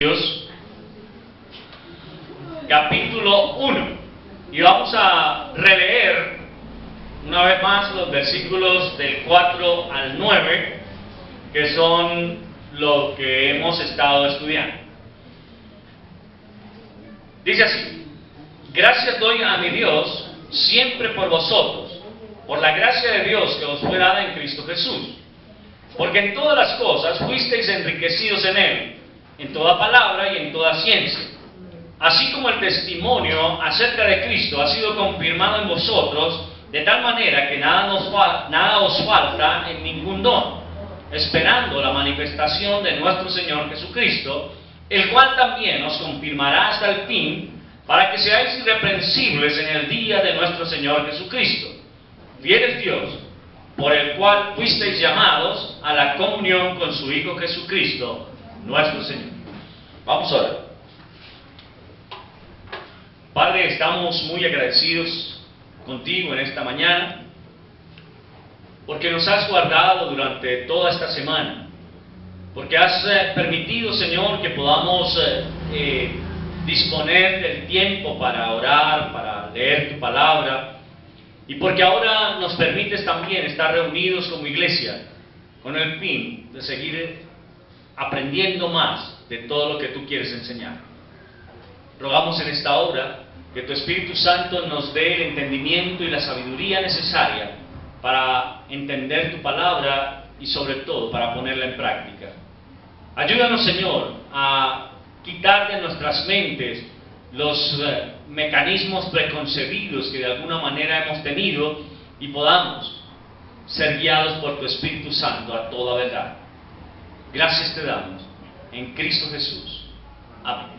Dios, capítulo 1, y vamos a releer una vez más los versículos del 4 al 9, que son lo que hemos estado estudiando. Dice así: gracias doy a mi Dios siempre por vosotros, por la gracia de Dios que os fue dada en Cristo Jesús, porque en todas las cosas fuisteis enriquecidos en Él, en toda palabra y en toda ciencia, así como el testimonio acerca de Cristo ha sido confirmado en vosotros, de tal manera que nada os falta en ningún don, esperando la manifestación de nuestro Señor Jesucristo, el cual también os confirmará hasta el fin, para que seáis irreprensibles en el día de nuestro Señor Jesucristo. Fiel es Dios, por el cual fuisteis llamados a la comunión con su Hijo Jesucristo, nuestro Señor. Vamos a orar. Padre, estamos muy agradecidos contigo en esta mañana, porque nos has guardado durante toda esta semana, porque has permitido, Señor, que podamos disponer del tiempo para orar, para leer tu palabra, y porque ahora nos permites también estar reunidos como iglesia, con el fin de seguir aprendiendo más de todo lo que tú quieres enseñar. Rogamos en esta hora que tu Espíritu Santo nos dé el entendimiento y la sabiduría necesaria para entender tu palabra y sobre todo para ponerla en práctica. Ayúdanos, Señor, a quitar de nuestras mentes los mecanismos preconcebidos que de alguna manera hemos tenido y podamos ser guiados por tu Espíritu Santo a toda verdad. Gracias te damos en Cristo Jesús. Amén.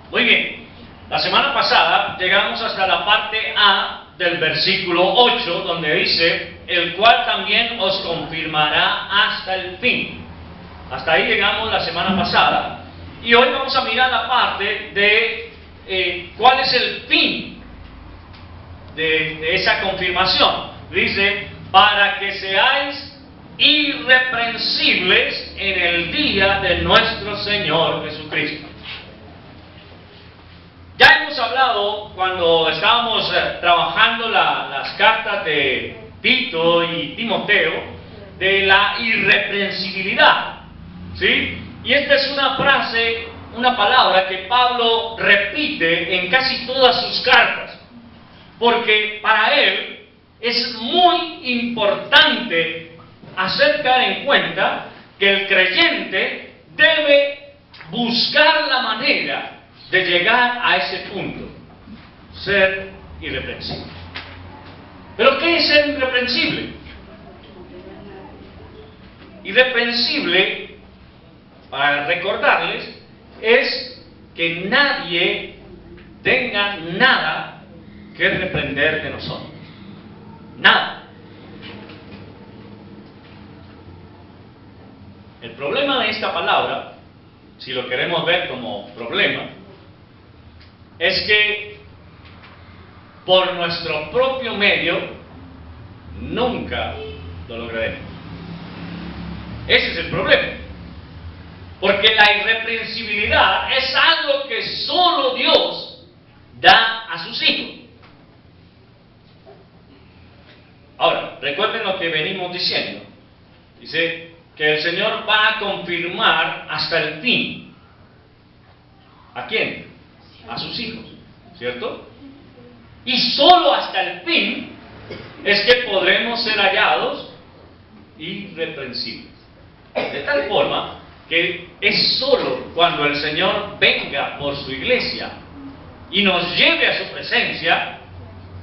Muy bien, la semana pasada llegamos hasta la parte A del versículo 8, donde dice: el cual también os confirmará hasta el fin. Hasta ahí llegamos la semana pasada, y hoy vamos a mirar la parte de cuál es el fin de esa confirmación. Dice: para que seáis irreprensibles en el día de nuestro Señor Jesucristo. Ya hemos hablado, cuando estábamos trabajando las cartas de Tito y Timoteo, de la irreprensibilidad, ¿sí? Y esta es una frase, una palabra que Pablo repite en casi todas sus cartas, porque para él es muy importante hacer caer en cuenta que el creyente debe buscar la manera de llegar a ese punto, ser irreprensible. ¿Pero qué es ser irreprensible? Irreprensible, para recordarles, es que nadie tenga nada que reprender de nosotros. Nada. El problema de esta palabra, si lo queremos ver como problema, es que por nuestro propio medio nunca lo lograremos. Ese es el problema. Porque la irreprensibilidad es algo que solo Dios da a sus hijos. Ahora, recuerden lo que venimos diciendo. Dice que el Señor va a confirmar hasta el fin. ¿A quién? A sus hijos, ¿cierto? Y solo hasta el fin es que podremos ser hallados irreprensibles. De tal forma que es solo cuando el Señor venga por su iglesia y nos lleve a su presencia,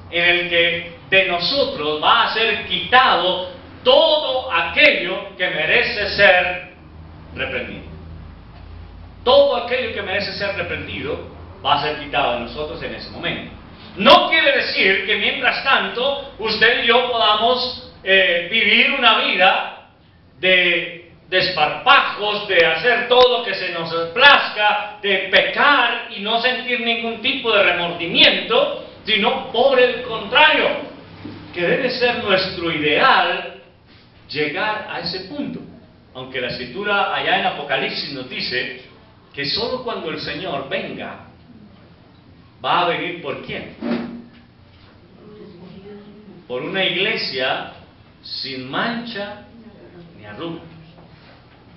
en el que de nosotros va a ser quitado todo aquello que merece ser reprendido. Todo aquello que merece ser reprendido va a ser quitado de nosotros en ese momento. No quiere decir que mientras tanto usted y yo podamos vivir una vida de desparpajos, de hacer todo lo que se nos plazca, de pecar y no sentir ningún tipo de remordimiento, sino por el contrario, que debe ser nuestro ideal llegar a ese punto. aunque la escritura allá en Apocalipsis nos dice que solo cuando el Señor venga, va a venir ¿por quién? Por una iglesia sin mancha ni arruga,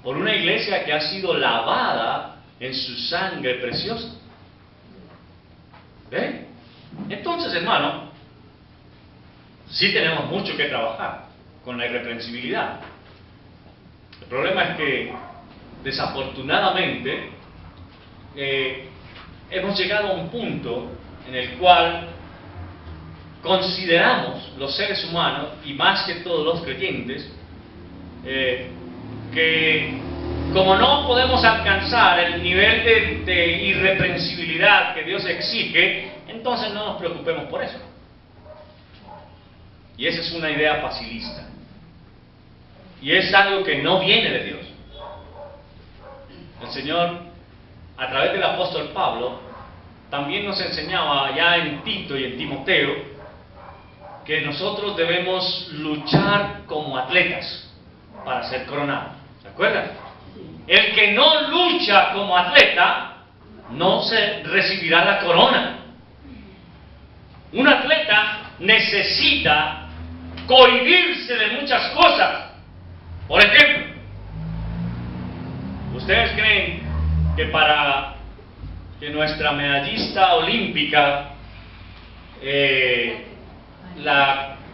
por una iglesia que ha sido lavada en su sangre preciosa. ¿Ven? Entonces, hermano, sí tenemos mucho que trabajar con la irreprensibilidad. El problema es que, desafortunadamente, hemos llegado a un punto en el cual consideramos los seres humanos, y más que todos los creyentes, que como no podemos alcanzar el nivel de irreprensibilidad que Dios exige, entonces no nos preocupemos por eso. Y esa es una idea facilista. Y es algo que no viene de Dios. El Señor, a través del apóstol Pablo, también nos enseñaba ya en Tito y en Timoteo que nosotros debemos luchar como atletas para ser coronados. ¿Se acuerdan? El que no lucha como atleta no se recibirá la corona. Un atleta necesita cohibirse de muchas cosas. Por ejemplo, ¿ustedes creen que para que nuestra medallista olímpica,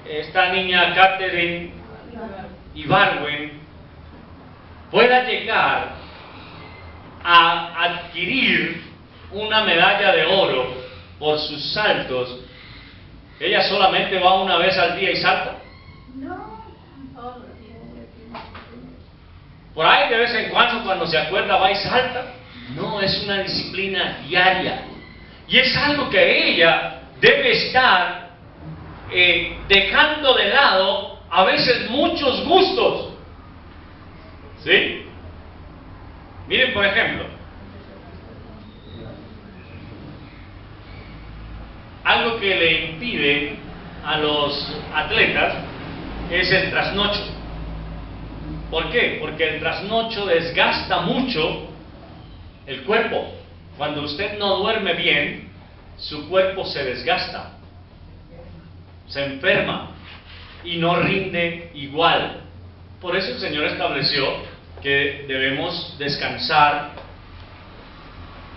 esta niña Catherine Ibargüen, pueda llegar a adquirir una medalla de oro por sus saltos, ella solamente va una vez al día y salta? No. Por ahí de vez en cuando se acuerda, va y salta. No, es una disciplina diaria. Y es algo que ella debe estar dejando de lado a veces muchos gustos. ¿Sí? Miren, por ejemplo, algo que le impide a los atletas es el trasnocho. ¿Por qué? Porque el trasnocho desgasta mucho el cuerpo. Cuando usted no duerme bien, su cuerpo se desgasta, se enferma y no rinde igual. Por eso el Señor estableció que debemos descansar,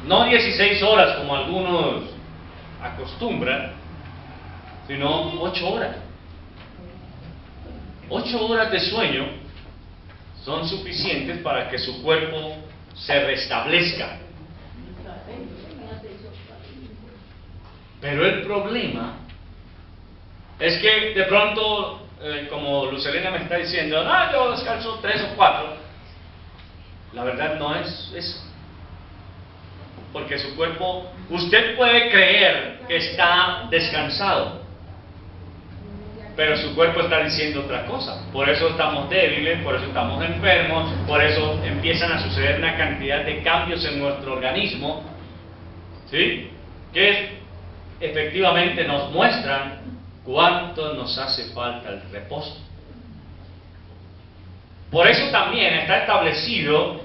no 16 horas como algunos acostumbran, sino 8 horas. 8 horas de sueño son suficientes para que su cuerpo se restablezca. Pero el problema es que de pronto, como Lucelena me está diciendo, no, yo descanso 3 o 4. La verdad no es eso. Porque su cuerpo, usted puede creer que está descansado, pero su cuerpo está diciendo otra cosa. Por eso estamos débiles, por eso estamos enfermos, por eso empiezan a suceder una cantidad de cambios en nuestro organismo, ¿sí? Que efectivamente nos muestran cuánto nos hace falta el reposo. Por eso también está establecido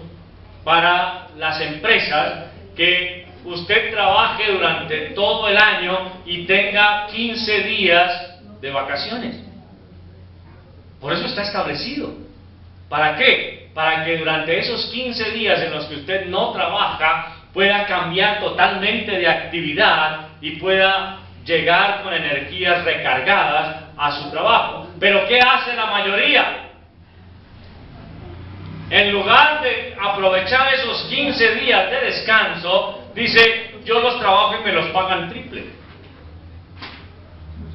para las empresas que usted trabaje durante todo el año y tenga 15 días de vacaciones. Por eso está establecido. ¿Para qué? Para que durante esos 15 días en los que usted no trabaja pueda cambiar totalmente de actividad y pueda llegar con energías recargadas a su trabajo. Pero ¿qué hace la mayoría? En lugar de aprovechar esos 15 días de descanso, dice, yo los trabajo y me los pagan triple.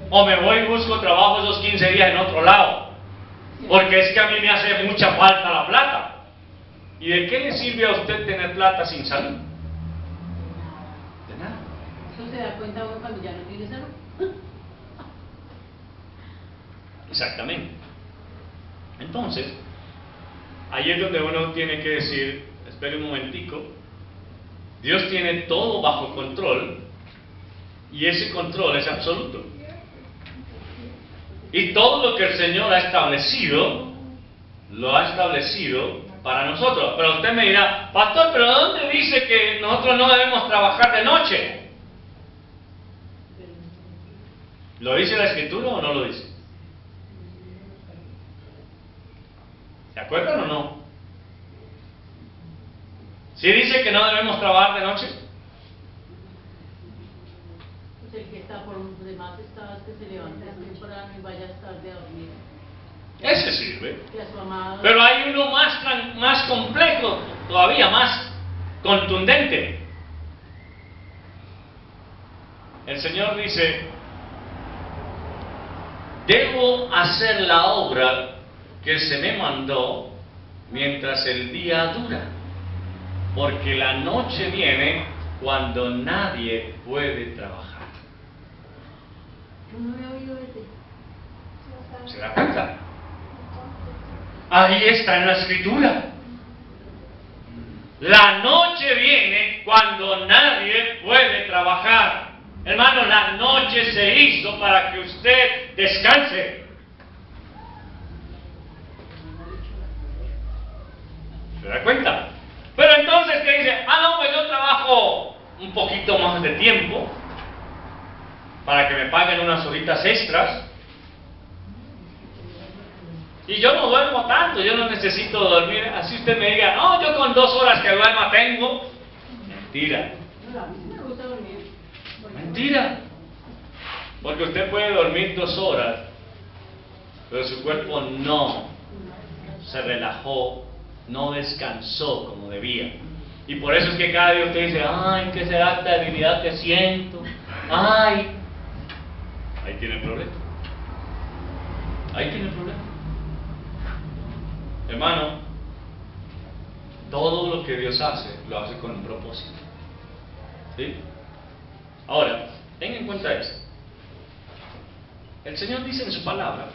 O me voy y busco trabajo esos 15 días en otro lado, porque es que a mí me hace mucha falta la plata. ¿Y de qué le sirve a usted tener plata sin salud? De nada. Eso se da cuenta uno cuando ya no tiene salud. Exactamente. Entonces, ahí es donde uno tiene que decir, espere un momentico, Dios tiene todo bajo control y ese control es absoluto. Y todo lo que el Señor ha establecido, lo ha establecido para nosotros. Pero usted me dirá, pastor, ¿pero dónde dice que nosotros no debemos trabajar de noche? ¿Lo dice la Escritura o no lo dice? ¿Se acuerdan o no? ¿Sí dice que no debemos trabajar de noche? Pues el que está por los demás está que se levante temprano y vaya tarde a dormir. Ese sirve. Que a su amado. Pero hay uno más complejo, todavía más contundente. El Señor dice, debo hacer la obra que se me mandó mientras el día dura, porque la noche viene cuando nadie puede trabajar. Yo no he oído ese. ¿Se da cuenta? Ahí está en la Escritura. La noche viene cuando nadie puede trabajar. Hermano, la noche se hizo para que usted descanse. ¿Se da cuenta? Pero entonces, ¿qué dice? No, pues yo trabajo un poquito más de tiempo para que me paguen unas horitas extras. Y yo no duermo tanto, yo no necesito dormir. Así usted me diga, no, yo con 2 horas que duerma tengo. Mentira. No, a mí sí me gusta dormir. Mentira. Porque usted puede dormir 2 horas, pero su cuerpo no se relajó, no descansó como debía. Y por eso es que cada día usted dice, ay, ¿qué será esta debilidad que siento? Ay. Ahí tiene el problema. Ahí tiene el problema. Hermano, todo lo que Dios hace, lo hace con un propósito. ¿Sí? Ahora, tenga en cuenta esto. El Señor dice en su palabra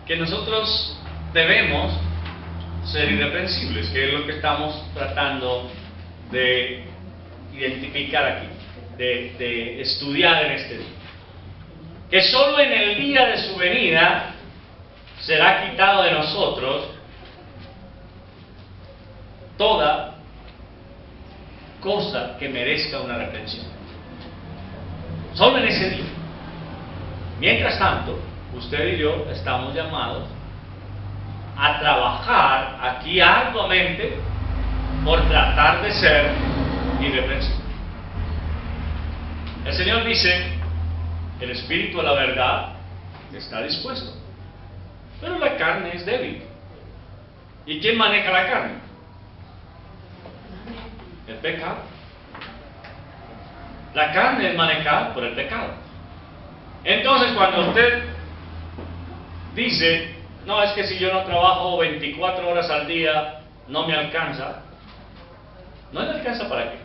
que nosotros debemos ser irreprensibles, que es lo que estamos tratando de identificar aquí, de estudiar en este día. Que solo en el día de su venida será quitado de nosotros toda cosa que merezca una reprensión. Solo en ese día. Mientras tanto, usted y yo estamos llamados a trabajar aquí arduamente por tratar de ser irreprensibles. El Señor dice, el espíritu de la verdad está dispuesto, pero la carne es débil. ¿Y quién maneja la carne? El pecado. La carne es manejada por el pecado. Entonces, cuando usted dice, no, es que si yo no trabajo 24 horas al día, no me alcanza. ¿No le alcanza para qué?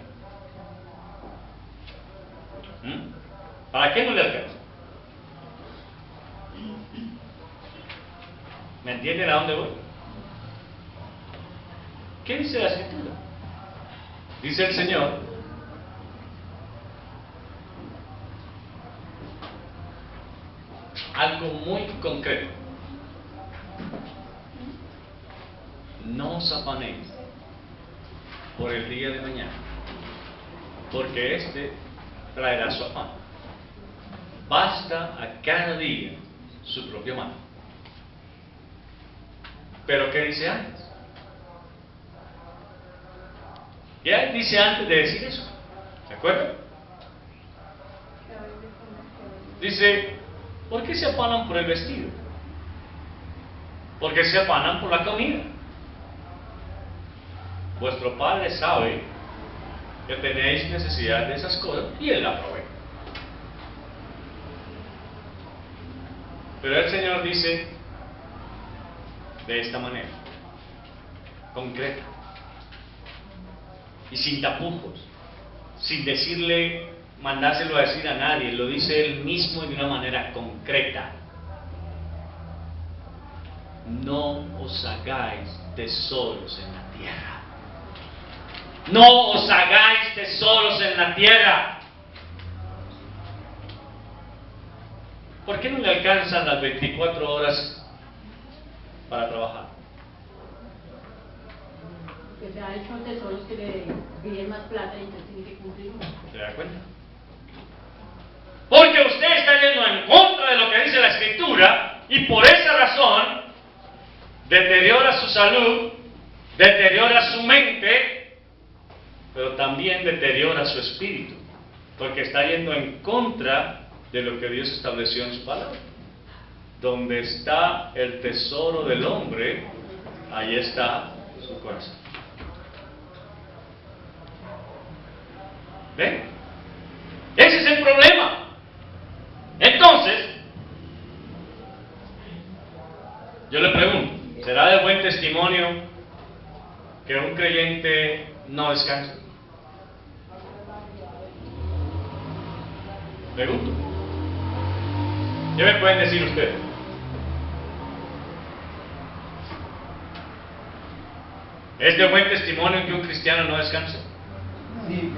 ¿Para qué no le alcanza? ¿Me entienden a dónde voy? ¿Qué dice la Escritura? Dice el Señor, algo muy concreto. No os afanéis por el día de mañana, porque este traerá su afán. Basta a cada día su propio mal. Pero ¿qué dice antes? ¿Qué dice antes de decir eso? ¿Se acuerdan? Dice, ¿por qué se afanan por el vestido? ¿Por qué se afanan por la comida? Vuestro Padre sabe que tenéis necesidad de esas cosas y Él la provee. Pero el Señor dice de esta manera, concreta y sin tapujos, sin decirle, mandárselo a decir a nadie, lo dice Él mismo de una manera concreta. No os hagáis tesoros en la tierra. No os hagáis tesoros en la tierra. ¿Por qué no le alcanzan las 24 horas para trabajar? Que se ha hecho tesoros que le piden más plata y entonces tiene que cumplir. ¿Se da cuenta? Porque usted está yendo en contra de lo que dice la Escritura y por esa razón deteriora su salud, deteriora su mente, pero también deteriora su espíritu, porque está yendo en contra de lo que Dios estableció en su palabra. Donde está el tesoro del hombre, ahí está su corazón. ¿Ven? Ese es el problema. Entonces, yo le pregunto, ¿será de buen testimonio que un creyente no descanse? Pregunto. ¿Qué me pueden decir ustedes? ¿Es de buen testimonio que un cristiano no descanse? Sí,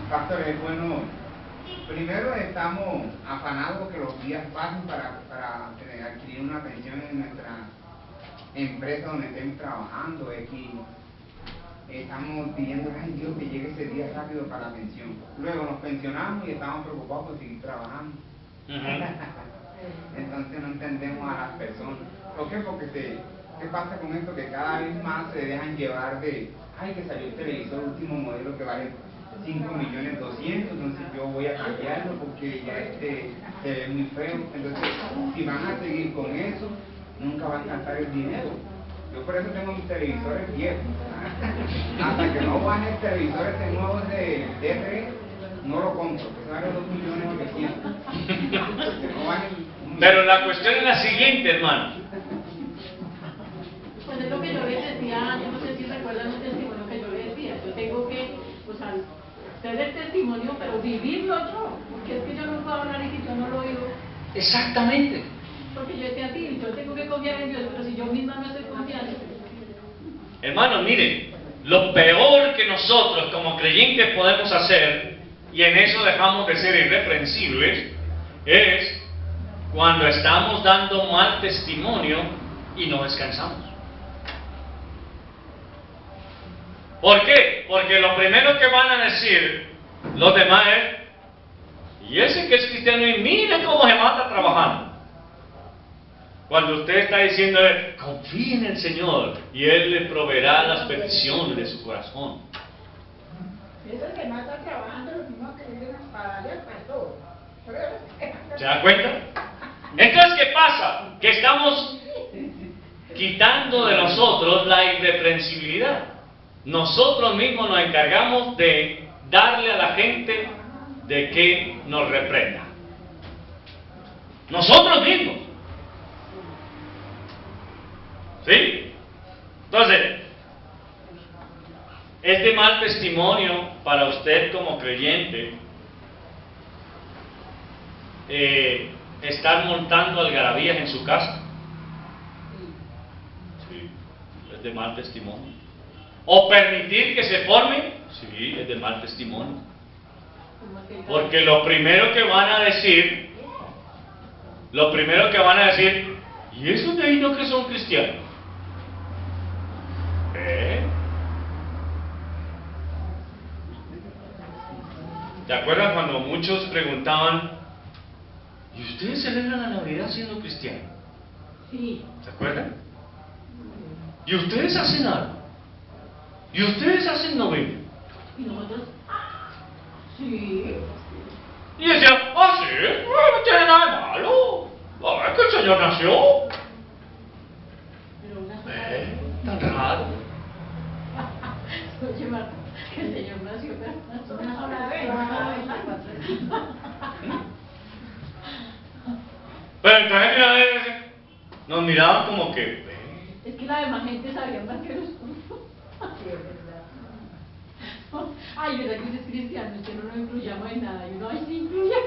pastor, es bueno. Primero estamos afanados porque los días pasan para adquirir una pensión en nuestra empresa donde estemos trabajando. Estamos pidiendo, ay Dios, que llegue ese día rápido para la pensión. Luego nos pensionamos y estamos preocupados por seguir trabajando. Entonces no entendemos a las personas. ¿Por qué? Porque ¿qué pasa con esto? Que cada vez más se dejan llevar de, ay, que salió el televisor último modelo que vale 5.200.000, entonces yo voy a cambiarlo porque ya se ve muy feo. Entonces, si van a seguir con eso, nunca van a gastar el dinero. Yo por eso tengo mis televisores viejos. Hasta que no bajen televisores nuevos de D3, no lo compro, que vale 2.900.000. No bajen. Pero la cuestión es la siguiente, hermano. Pues es lo que yo les decía, yo no sé si recuerdan el testimonio que yo les decía. Yo tengo que, o sea, hacer el testimonio, pero vivirlo yo. Porque es que yo no puedo hablar y si yo no lo oigo. Exactamente. Porque yo decía así, yo tengo que confiar en Dios, pero si yo misma no estoy confiando. Hermano, miren, lo peor que nosotros como creyentes podemos hacer, y en eso dejamos de ser irreprensibles, es cuando estamos dando mal testimonio y no descansamos. ¿Por qué? Porque lo primero que van a decir los demás es, y ese que es cristiano y miren cómo se mata trabajando. Cuando usted está diciendo, confíe en el Señor y Él le proveerá las peticiones de su corazón. Es el que más está trabajando, los mismos que viven para darle al pastor. ¿Se da cuenta? Entonces, ¿qué pasa? Que estamos quitando de nosotros la irreprensibilidad. Nosotros mismos nos encargamos de darle a la gente de que nos reprenda. Nosotros mismos. ¿Sí? Entonces, es de mal testimonio para usted como creyente estar montando algarabías en su casa. Sí, es de mal testimonio. O permitir que se formen, sí, es de mal testimonio. Porque lo primero que van a decir, ¿y esos de ahí no que son cristianos? ¿Te acuerdas cuando muchos preguntaban, ¿y ustedes celebran la Navidad siendo cristianos? Sí. ¿Se acuerdan? ¿Y ustedes hacen algo? ¿Y ustedes hacen novena? ¿Y nosotros? Sí. Y decían, sí, no tiene nada de malo. Es que el Señor nació. Pero una sola vez. Tan raro. Oye, Marta, que el Señor nació, pero una sola vez. Pero entonces mira, nos miraban como que, Es que la demás gente sabía más que nosotros. Sí, es verdad. Ay, ¿verdad que usted es cristiano? Usted no lo incluyamos en nada. Y uno, ay, sí, incluye.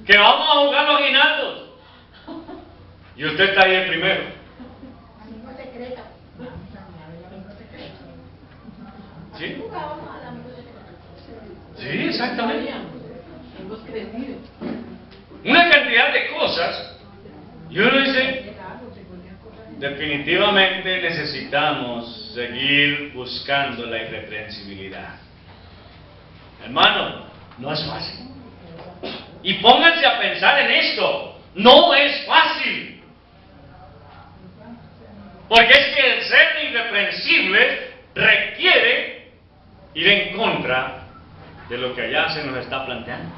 que vamos a jugar los guinaldos. Y usted está ahí el primero. Amigo secreto. Amigo secreto. ¿Sí? Jugábamos al amigo secreto. Sí, exactamente. Hemos crecido. Una cantidad de cosas. Y uno dice, definitivamente necesitamos seguir buscando la irreprensibilidad. Hermano, no es fácil. Y pónganse a pensar en esto. No es fácil. Porque es que el ser irreprensible requiere ir en contra de lo que allá se nos está planteando.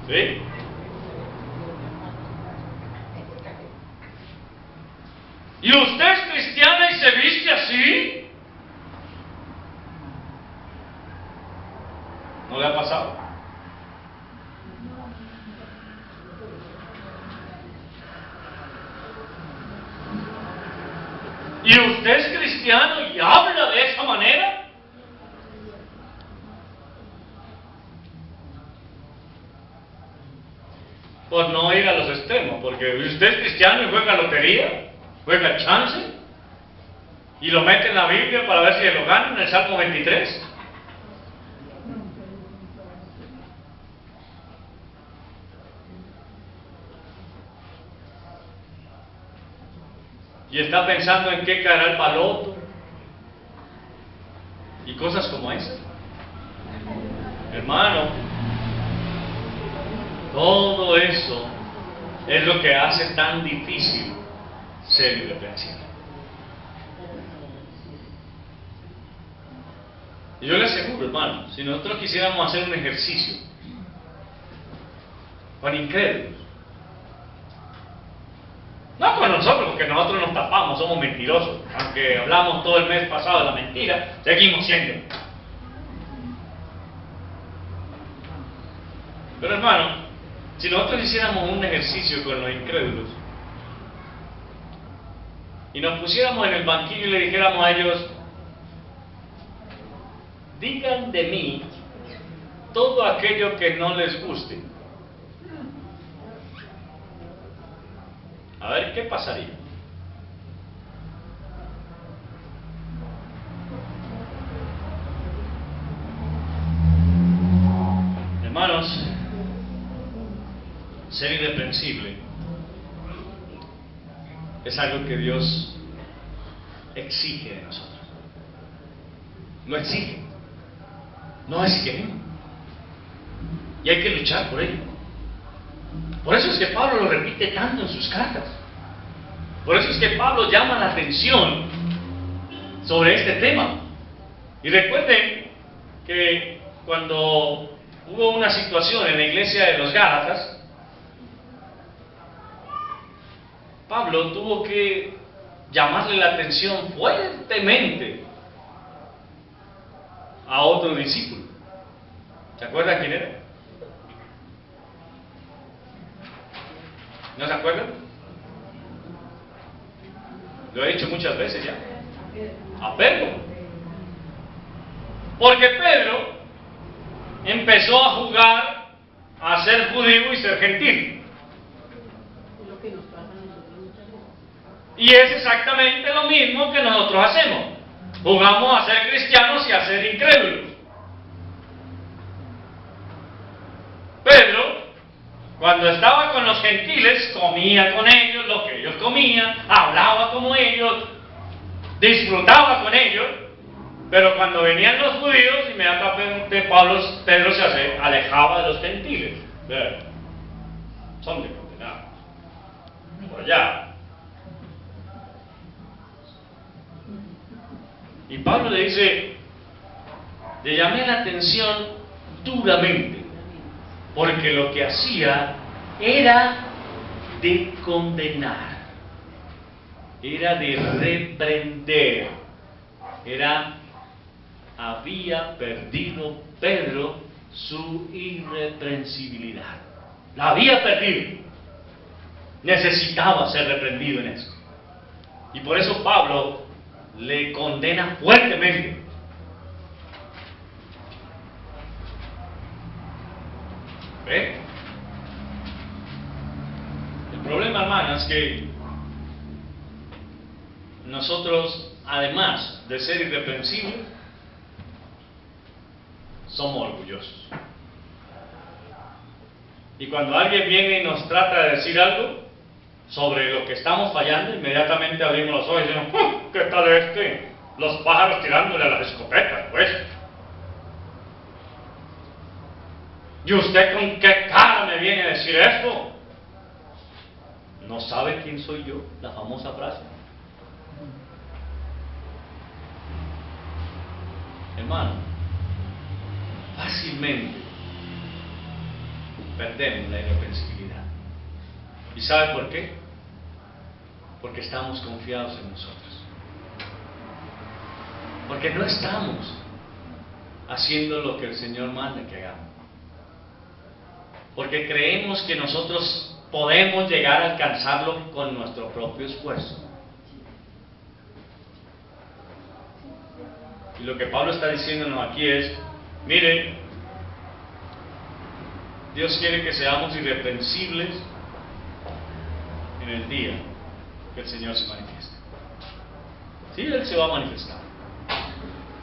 ¿Sí? ¿Y usted es cristiana y se viste así? ¿No le ha pasado? ¿Y usted es cristiano y habla de esa manera? Por no ir a los extremos, porque usted es cristiano y juega lotería, juega chance, y lo mete en la Biblia para ver si lo gana en el Salmo 23. Y está pensando en qué caerá el baloto y cosas como esas. Hermano, todo eso es lo que hace tan difícil ser irreprensible. Y yo le aseguro, hermano, si nosotros quisiéramos hacer un ejercicio con incrédulos, no con nosotros, porque nosotros nos tapamos, somos mentirosos. Aunque hablamos todo el mes pasado de la mentira, seguimos siendo. Pero hermano, si nosotros hiciéramos un ejercicio con los incrédulos y nos pusiéramos en el banquillo y le dijéramos a ellos: digan de mí todo aquello que no les guste, a ver qué pasaría. Hermanos, ser irreprensible es algo que Dios exige de nosotros. Lo exige, no es que no. Y hay que luchar por ello. Por eso es que Pablo lo repite tanto en sus cartas. Por eso es que Pablo llama la atención sobre este tema. Y recuerden que cuando hubo una situación en la iglesia de los Gálatas, Pablo tuvo que llamarle la atención fuertemente a otro discípulo. ¿Se acuerdan quién era? ¿No se acuerdan? Lo he dicho muchas veces ya. A Pedro. Porque Pedro empezó a jugar a ser judío y ser gentil. Y es exactamente lo mismo que nosotros hacemos. Jugamos a ser cristianos y a ser incrédulos. Pedro, cuando estaba con los gentiles, comía con ellos lo que ellos comían, hablaba como ellos, disfrutaba con ellos, pero cuando venían los judíos, inmediatamente Pedro se alejaba de los gentiles. Son de condenados. Por allá. Y Pablo le dice: le llamé la atención duramente, porque lo que hacía era de condenar, era de reprender, había perdido Pedro su irreprensibilidad, la había perdido, necesitaba ser reprendido en eso. Y por eso Pablo le condena fuertemente. ¿Ve? El problema, hermanos, es que nosotros, además de ser irreprensibles, somos orgullosos. Y cuando alguien viene y nos trata de decir algo sobre lo que estamos fallando, inmediatamente abrimos los ojos y decimos, ¿qué tal este? Los pájaros tirándole a las escopetas, pues. ¿Y usted con qué cara me viene a decir esto? ¿No sabe quién soy yo? La famosa frase. Hermano, fácilmente perdemos la irreprensibilidad. ¿Y sabe por qué? Porque estamos confiados en nosotros. Porque no estamos haciendo lo que el Señor manda que hagamos. Porque creemos que nosotros podemos llegar a alcanzarlo con nuestro propio esfuerzo. Y lo que Pablo está diciéndonos aquí es, mire, Dios quiere que seamos irreprensibles en el día que el Señor se manifieste. Sí, Él se va a manifestar.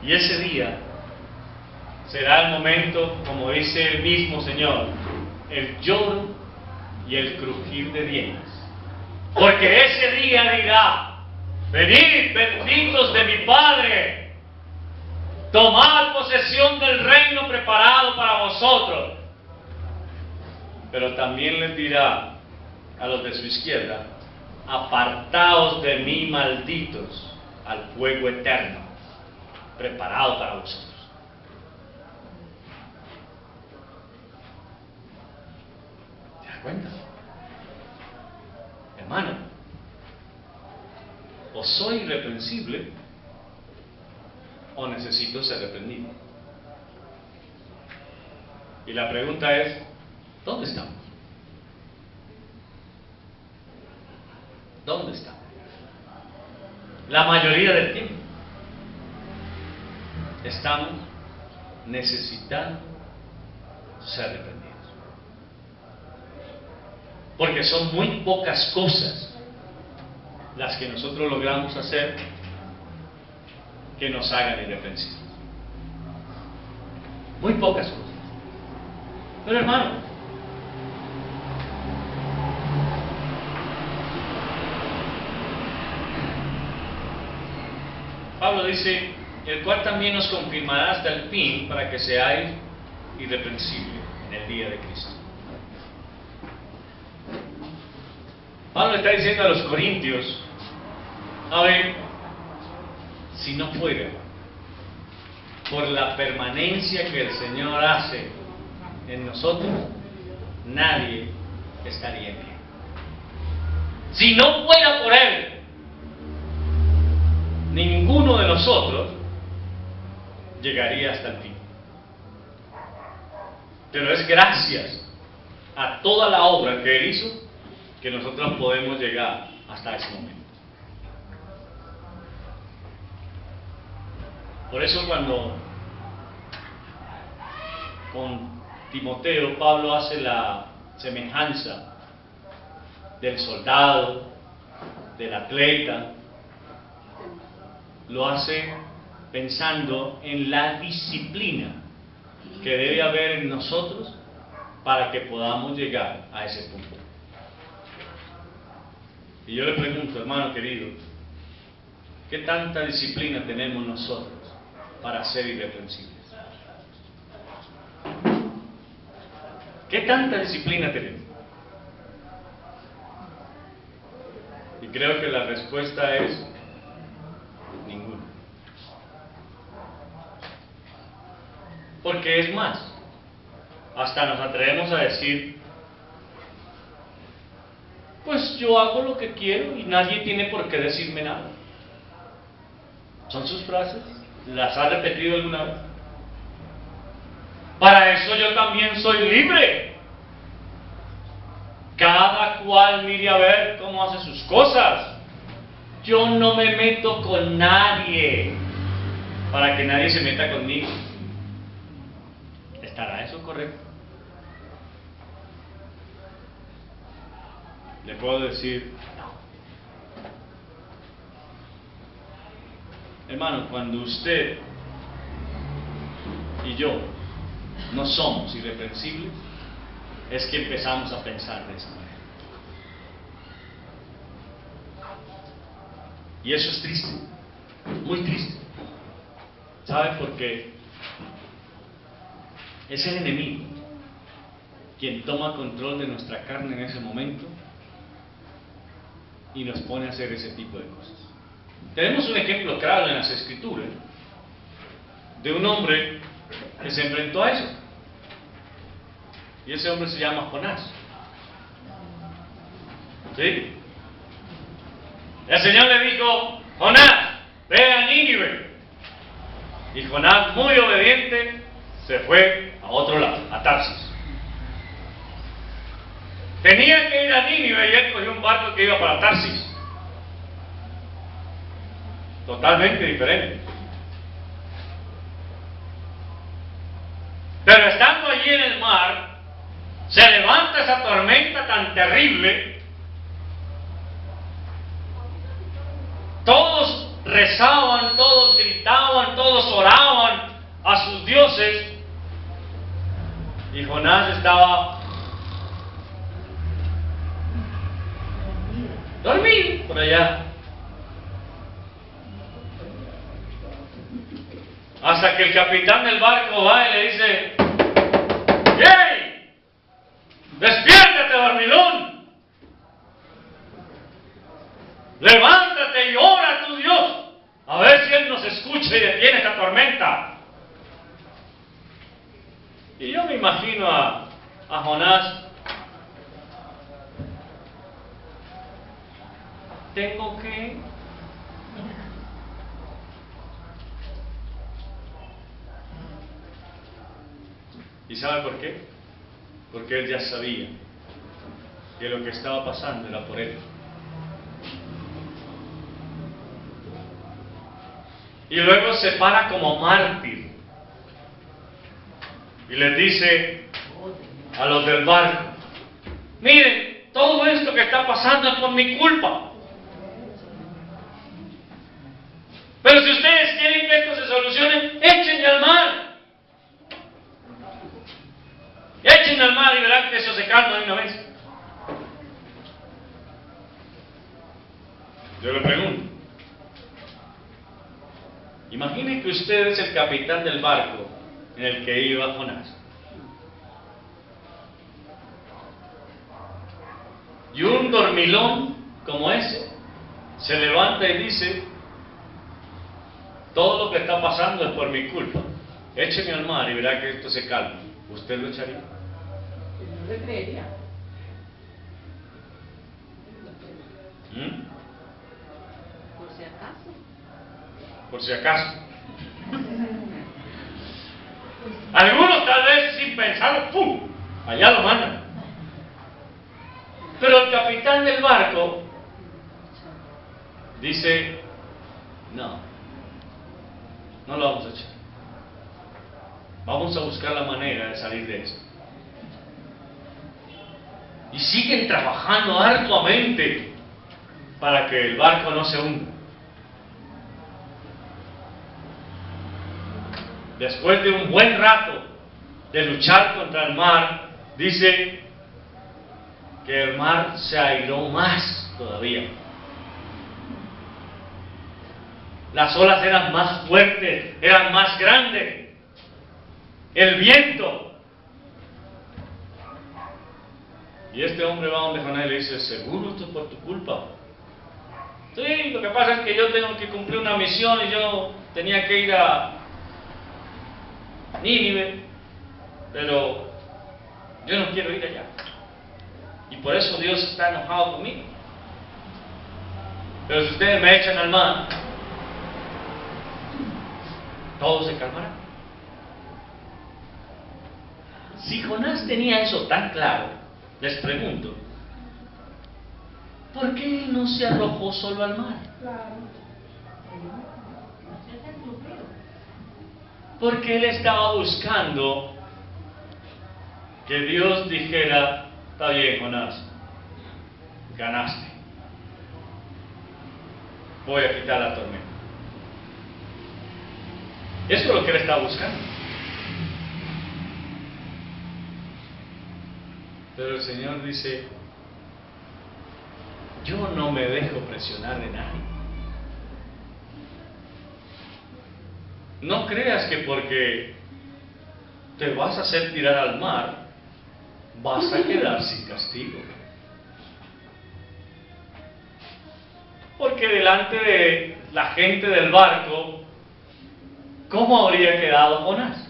Y ese día será el momento, como dice el mismo Señor, el lloro y el crujir de dientes. Porque ese día dirá, venid benditos de mi Padre, tomad posesión del reino preparado para vosotros. Pero también les dirá a los de su izquierda, apartaos de mí, malditos, al fuego eterno, preparado para vosotros. ¿Te das cuenta? Hermano, o soy irreprensible o necesito ser reprendido. Y la pregunta es, ¿dónde estamos? ¿Dónde estamos? La mayoría del tiempo estamos necesitando ser reprendidos. Porque son muy pocas cosas las que nosotros logramos hacer que nos hagan irreprensibles. Muy pocas cosas. Pero hermano, Pablo dice, el cual también nos confirmará hasta el fin para que seáis irreprensibles en el día de Cristo. Pablo está diciendo a los corintios, a ver, si no fuera por la permanencia que el Señor hace en nosotros, nadie estaría en pie. Si no fuera por Él, ninguno de nosotros llegaría hasta el fin. Pero es gracias a toda la obra que Él hizo que nosotros podemos llegar hasta ese momento. Por eso cuando con Timoteo Pablo hace la semejanza del soldado, del atleta, lo hace pensando en la disciplina que debe haber en nosotros para que podamos llegar a ese punto. Y yo le pregunto, hermano querido, ¿qué tanta disciplina tenemos nosotros para ser irreprensibles? ¿Qué tanta disciplina tenemos? Y creo que la respuesta es ninguna. Porque es más, hasta nos atrevemos a decir, pues yo hago lo que quiero y nadie tiene por qué decirme nada. ¿Son sus frases? ¿Las ha repetido alguna vez? Para eso yo también soy libre. Cada cual mire a ver cómo hace sus cosas. Yo no me meto con nadie para que nadie se meta conmigo. ¿Estará eso correcto? Le puedo decir, no. Hermano, cuando usted y yo no somos irreprensibles, es que empezamos a pensar de esa manera. Y eso es triste, muy triste. ¿Sabe por qué? Es el enemigo quien toma control de nuestra carne en ese momento y nos pone a hacer ese tipo de cosas. Tenemos un ejemplo claro en las Escrituras de un hombre que se enfrentó a eso. Y ese hombre se llama Jonás. ¿Sí? El Señor le dijo: Jonás, ve a Nínive. Y Jonás, muy obediente, se fue a otro lado, a Tarsis. Tenía que ir a Nínive y él cogió un barco que iba para Tarsis. Totalmente diferente. Pero estando allí en el mar, se levanta esa tormenta tan terrible. Todos rezaban, todos gritaban, todos oraban a sus dioses. Y Jonás estaba dormido por allá. Hasta que el capitán del barco va y le dice: ¡Hey! ¡Despiértate, dormilón! ¡Levántate y ora a tu Dios! A ver si Él nos escucha y detiene esta tormenta. Y yo me imagino a Jonás: tengo que... ¿Y sabe por qué? Porque él ya sabía que lo que estaba pasando era por él. Y luego se para como mártir y les dice a los del barco: miren, todo esto que está pasando es por mi culpa. Pero si ustedes quieren que esto se solucione, échenme al mar. Échenme al mar y verán que eso se calma de una vez. Yo le pregunto: imagine que usted es el capitán del barco en el que iba Jonás. Y un dormilón como ese se levanta y dice: todo lo que está pasando es por mi culpa. Écheme al mar y verá que esto se calma. ¿Usted lo echaría? Yo le creería. Por si acaso. Por si acaso. Algunos tal vez sin pensarlo, ¡pum!, allá lo mandan. Pero el capitán del barco dice: no lo vamos a echar. Vamos a buscar la manera de salir de esto. Y siguen trabajando arduamente para que el barco no se hunda. Después de un buen rato de luchar contra el mar, dice que el mar se airó más todavía. Las olas eran más fuertes, eran más grandes. El viento. Y este hombre va donde Jonás y le dice: ¿seguro esto es por tu culpa? Sí, lo que pasa es que yo tengo que cumplir una misión y yo tenía que ir a Nínive, pero yo no quiero ir allá. Y por eso Dios está enojado conmigo. Pero si ustedes me echan al mar, todo se calmará. Si Jonás tenía eso tan claro, les pregunto: ¿por qué él no se arrojó solo al mar? Porque él estaba buscando que Dios dijera: está bien, Jonás, ganaste, voy a quitar la tormenta. Eso es lo que él estaba buscando. Pero el Señor dice, yo no me dejo presionar de nadie. No creas que porque te vas a hacer tirar al mar, vas a quedar sin castigo. Porque delante de la gente del barco, ¿cómo habría quedado Jonás?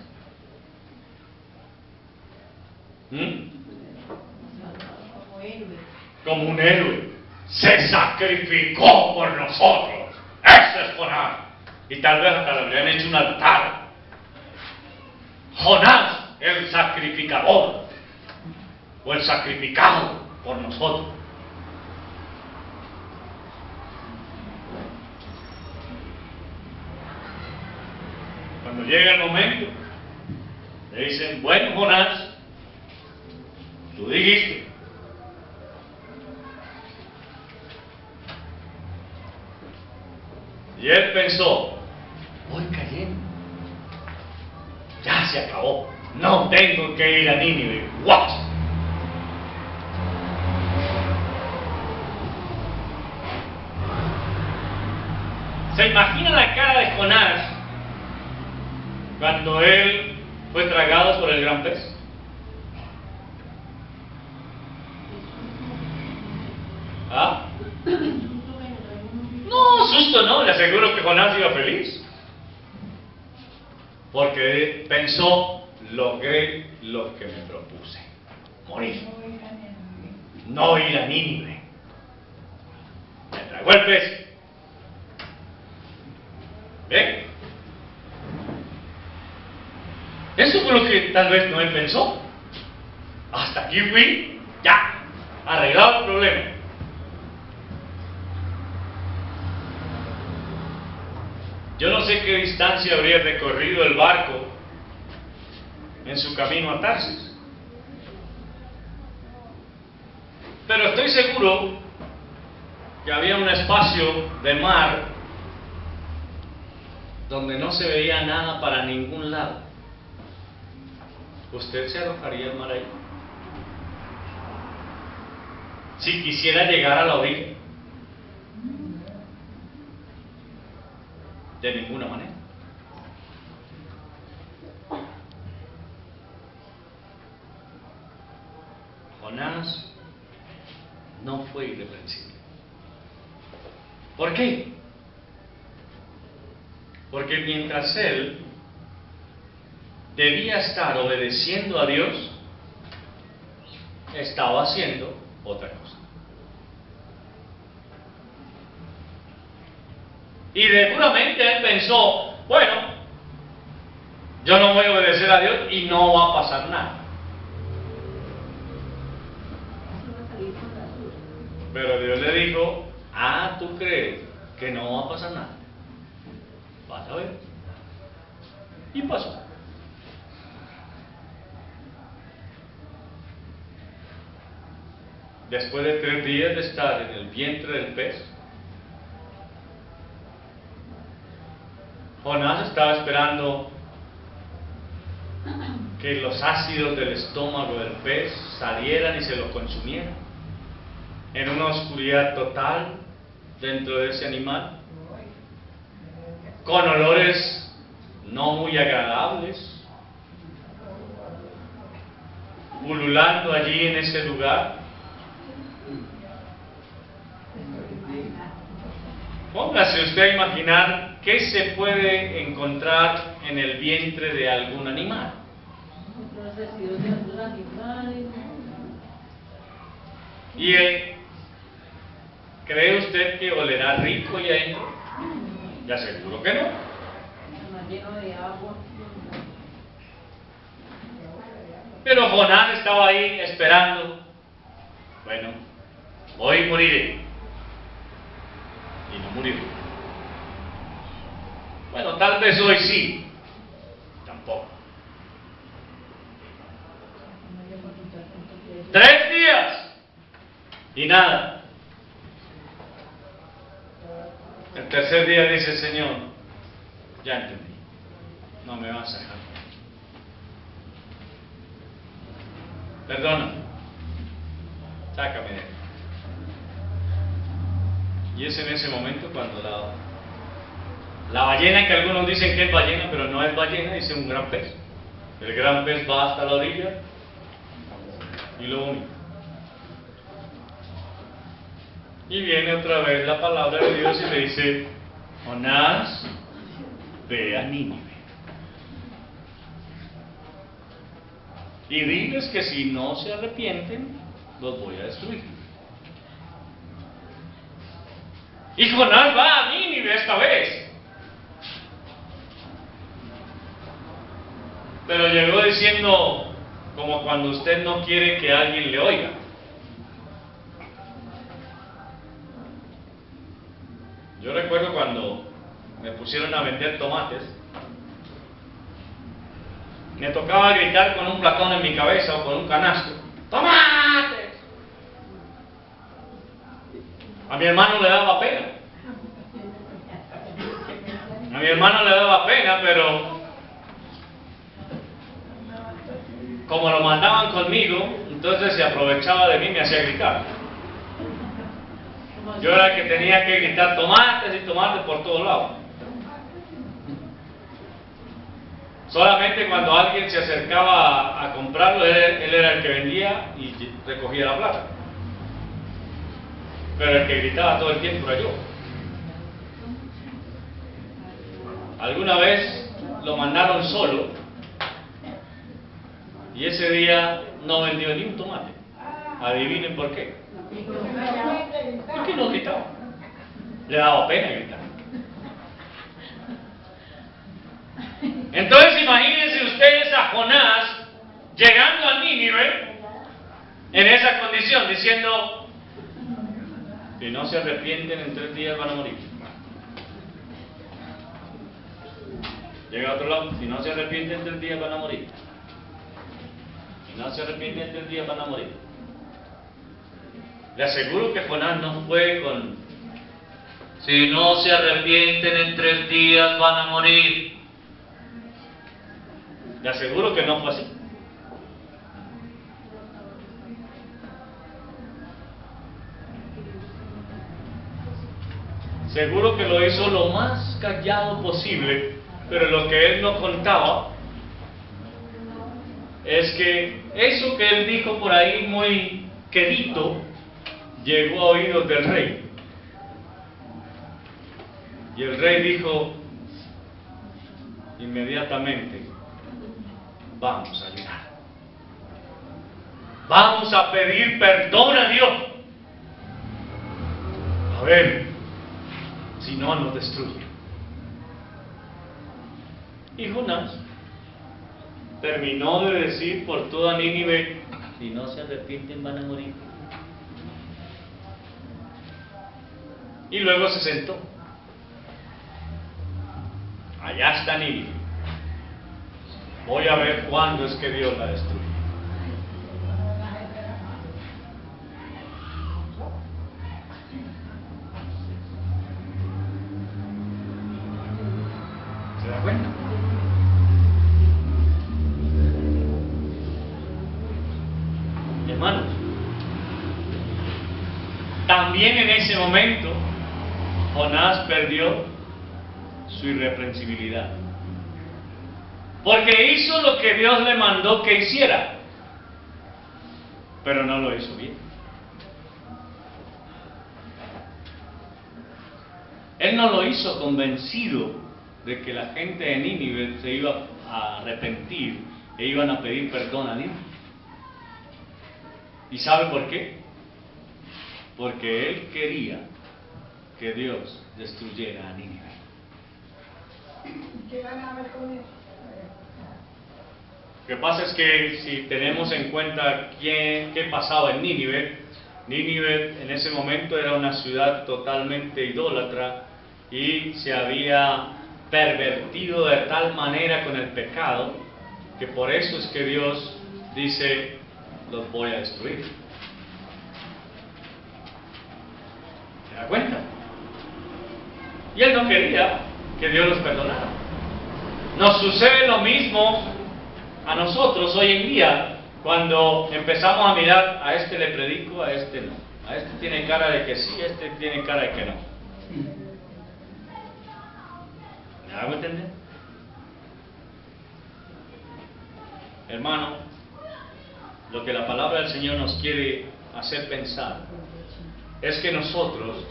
Como un héroe. Se sacrificó por nosotros. Ese es Jonás. Y tal vez hasta le habrían hecho un altar. Jonás, el sacrificador, o el sacrificado por nosotros. Cuando llega el momento, le dicen, bueno, Jonás, tú dijiste. Y él pensó, voy cayendo, ya se acabó, no tengo que ir a Nínive. ¡What! ¿Se imagina la cara de Jonás cuando él fue tragado por el gran pez? ¿Ah? No, susto no, le aseguro que Jonás iba feliz. Porque pensó, logré lo que me propuse, morir. No ir a Nínive. Me tragó el pez. ¿Ven? Eso fue lo que tal vez Noé pensó. Hasta aquí fui, ya, arreglado el problema. Yo no sé qué distancia habría recorrido el barco en su camino a Tarsis, pero estoy seguro que había un espacio de mar donde no se veía nada para ningún lado. ¿Usted se arrojaría al mar ahí? Si quisiera llegar a la orilla. De ninguna manera. Jonás no fue irreprensible. ¿Por qué? Porque mientras él debía estar obedeciendo a Dios, estaba haciendo otra cosa. Y seguramente él pensó, bueno, yo no voy a obedecer a Dios y no va a pasar nada. Pero Dios le dijo, ¿tú crees que no va a pasar nada? Vas a ver. Y pasó. Después de 3 días de estar en el vientre del pez, Jonás estaba esperando que los ácidos del estómago del pez salieran y se lo consumieran, en una oscuridad total dentro de ese animal, con olores no muy agradables, ululando allí en ese lugar. Póngase usted a imaginar qué se puede encontrar en el vientre de algún animal. Los residuos de otros animales. ¿Y cree usted que olerá rico ahí adentro? Ya seguro que no. Además lleno de agua. Pero Jonás estaba ahí esperando. Bueno, hoy moriré. Y no murió. Bueno, tal vez hoy sí. Tampoco. 3 días. Y nada. El tercer día dice el Señor, ya entendí. No me vas a dejar. Perdona. sácame de aquí. Y es en ese momento cuando la ballena, que algunos dicen que es ballena, pero no es ballena, dice un gran pez. El gran pez va hasta la orilla y lo une. Y viene otra vez la palabra de Dios y le dice: Jonás, ve a Nínive y diles que si no se arrepienten, los voy a destruir. Y Jonás va a Nínive esta vez. Pero llegó diciendo, como cuando usted no quiere que alguien le oiga. Yo recuerdo cuando me pusieron a vender tomates, me tocaba gritar con un platón en mi cabeza o con un canasto: ¡tomates! A mi hermano le daba pena. A mi hermano le daba pena, pero como lo mandaban conmigo, entonces se aprovechaba de mí y me hacía gritar. Yo era el que tenía que gritar tomates y tomates por todos lados. Solamente cuando alguien se acercaba a comprarlo, él era el que vendía y recogía la plata. Pero el que gritaba todo el tiempo era yo. Alguna vez lo mandaron solo y ese día no vendió ni un tomate. Adivinen por qué. ¿Por qué no gritaba? Le daba pena gritar. Entonces imagínense ustedes a Jonás llegando a Nínive en esa condición, diciendo: si no se arrepienten en 3 días van a morir. Llega a otro lado: si no se arrepienten en 3 días van a morir. Si no se arrepienten en 3 días van a morir. Le aseguro que Jonás no fue con: si no se arrepienten en 3 días van a morir. Le aseguro que no fue así. Seguro que lo hizo lo más callado posible, pero lo que él no contaba es que eso que él dijo por ahí muy quedito llegó a oídos del rey. Y el rey dijo inmediatamente: vamos a llorar, vamos a pedir perdón a Dios, a ver si no nos destruye. Y Jonás terminó de decir por toda Nínive: si no se arrepienten van a morir. Y luego se sentó. Allá está Nínive. Voy a ver cuándo es que Dios la destruye. ¿Se da cuenta? Hermanos, también en ese momento Jonás perdió su irreprensibilidad, porque hizo lo que Dios le mandó que hiciera, pero no lo hizo bien. Él no lo hizo convencido de que la gente de Nínive se iba a arrepentir e iban a pedir perdón a Dios. ¿Y sabe por qué? Porque él quería que Dios destruyera a Nínive. ¿Qué ganaba con eso? Lo que pasa es que si tenemos en cuenta qué pasaba en Nínive, Nínive en ese momento era una ciudad totalmente idólatra y se había pervertido de tal manera con el pecado que por eso es que Dios dice: los voy a destruir. ¿Se da cuenta? Y él no quería que Dios los perdonara. Nos sucede lo mismo a nosotros hoy en día Cuando empezamos a mirar, a este le predico, a este no. A este tiene cara de que sí, a este tiene cara de que no. ¿Me hago entender? Hermano, lo que la palabra del Señor nos quiere hacer pensar es que nosotros,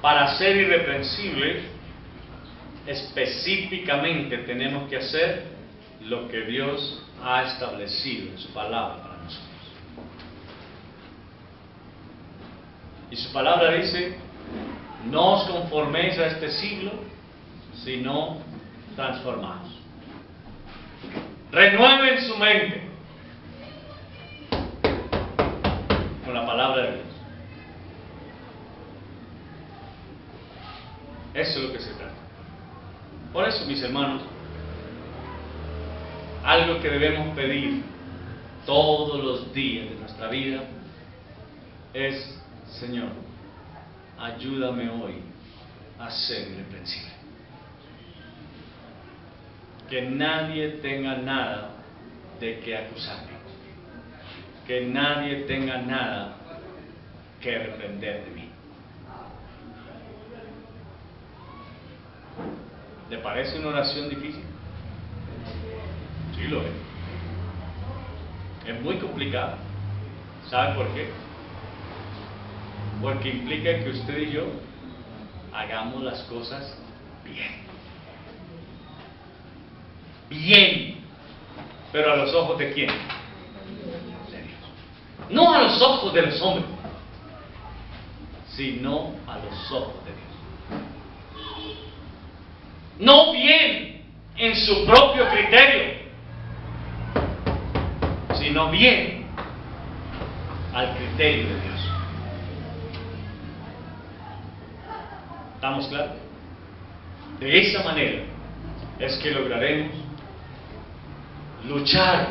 para ser irreprensibles, específicamente tenemos que hacer lo que Dios ha establecido en su palabra para nosotros. Y su palabra dice: no os conforméis a este siglo, sino transformaos. Renueven su mente con la palabra de Dios. Eso es lo que se trata. Por eso, mis hermanos, algo que debemos pedir todos los días de nuestra vida es: Señor, ayúdame hoy a ser irreprensible. Que nadie tenga nada de qué acusarme. Que nadie tenga nada que reprender de mí. ¿Le parece una oración difícil? Sí lo es. Es muy complicado. ¿Sabe por qué? Porque implica que usted y yo hagamos las cosas bien. Bien. Pero a los ojos de quién? De Dios. No a los ojos de los hombres, sino a los ojos de Dios. No bien en su propio criterio, sino bien al criterio de Dios. ¿Estamos claros? De esa manera es que lograremos luchar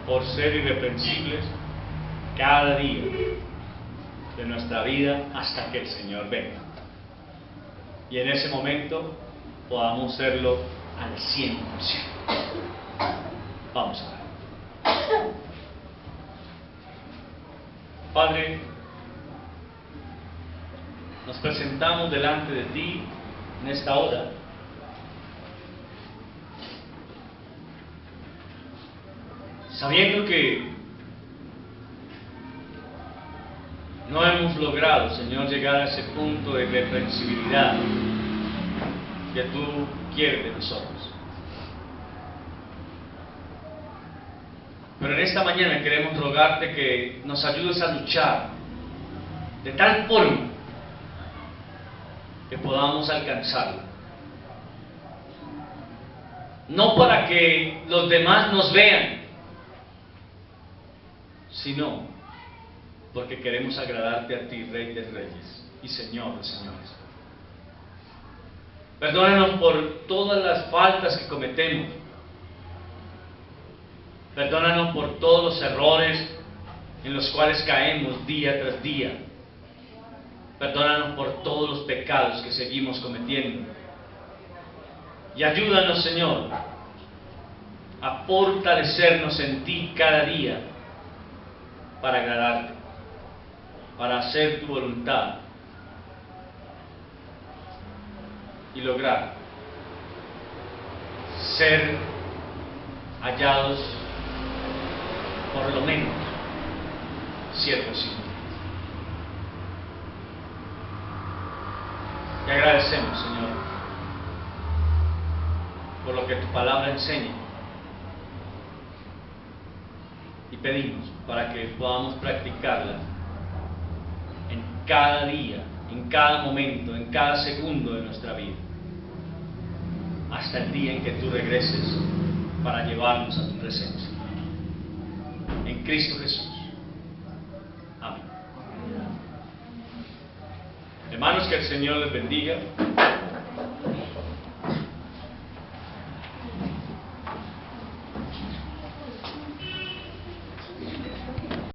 por ser irreprensibles cada día de nuestra vida hasta que el Señor venga. Y en ese momento podamos serlo al 100%. Vamos a ver. Padre, nos presentamos delante de ti en esta hora. Sabiendo que no hemos logrado, Señor, llegar a ese punto de irreprensibilidad que tú quieres de nosotros. Pero en esta mañana queremos rogarte que nos ayudes a luchar de tal forma que podamos alcanzarlo. No para que los demás nos vean, sino porque queremos agradarte a ti, Rey de Reyes y Señor de Señores. Perdónanos por todas las faltas que cometemos. Perdónanos por todos los errores en los cuales caemos día tras día. Perdónanos por todos los pecados que seguimos cometiendo. Y ayúdanos, Señor, a fortalecernos en ti cada día para agradarte, para hacer tu voluntad y lograr ser hallados por lo menos siervos y te agradecemos, Señor, por lo que tu palabra enseña, y pedimos para que podamos practicarla en cada día, en cada momento, en cada segundo de nuestra vida, hasta el día en que tú regreses para llevarnos a tu presencia. En Cristo Jesús. Amén. Hermanos, que el Señor les bendiga.